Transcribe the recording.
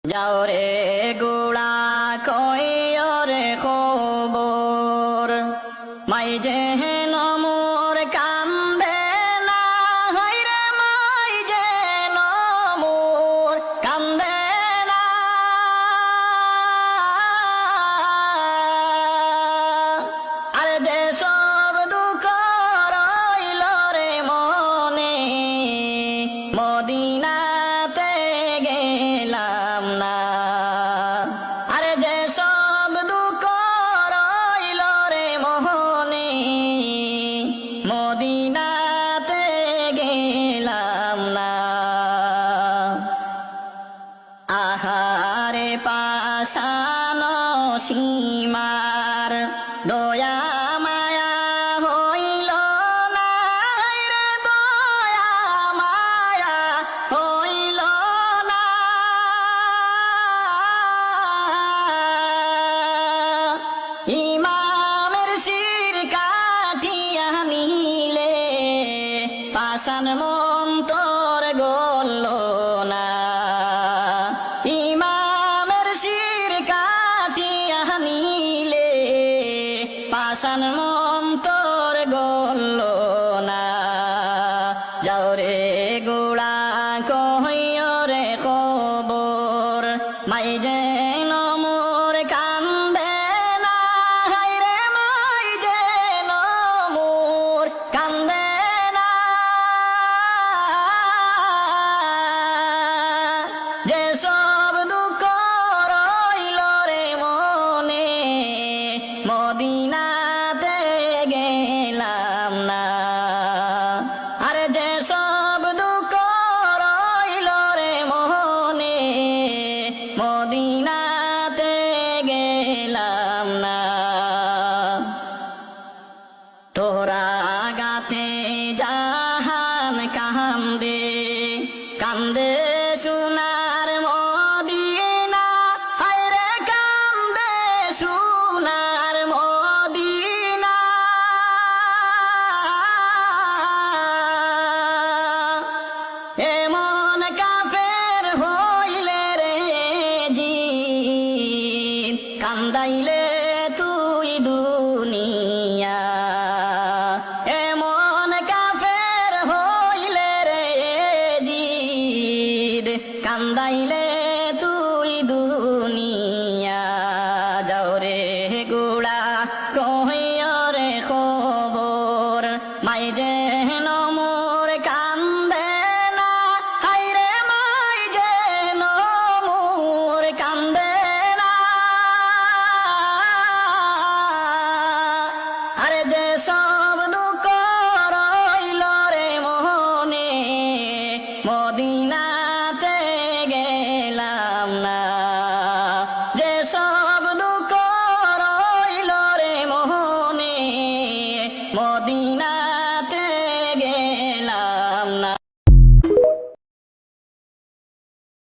যাও রে গোড়া কইও রে খবর মাই যেন মোর কান্দে না হায়রে মাই যেন মোর কান্দে না আর যে সব দুঃখ রইল রে মনে মদিনাতে গেলাম না আর যে সব দুঃখ রইল রে মনে মদিনাতে গেলাম না আহারে পাশানো সীমার দয়া মায়া হইল না রে দয়া মায়া হইল না ইমামের শির কাটিয়া নিলে পাশান মন্তর গল না ইমামের শির কাটিয়া নিলে পাশান মন্তর গল না যাও রে গোড়া কইও রে খবর মাই যেন মোর কান্দে না হায়রে মাই যেন মোর কান্দে না যে সব দুঃখ রইল রে মনে মদিনাতে গেলাম না আর যে সব দুঃখ রইল রে মনে মদিনাতে গেলাম না তোরা গাতে জাহান কান্দে কান্দে সোনার মদিনা হায়রে কান্দে সোনার মদিনা এমন কাফের হইলে রে জিন কান্দাইলে তুই দুনিয়া এমন কাফের হইলে রে জিদ কান্দাইলে তুই দুনিয়া যাও রে গোড়া কইও রে খবর মাই যেন মোর কান্দে না হায়রে মাই যেন মোর কান্দে না আরে যে সব দুঃখ রইল রে মনে মদিনাতে গেলাম না যে সব দুঃখ রইল রে মনে মদিনা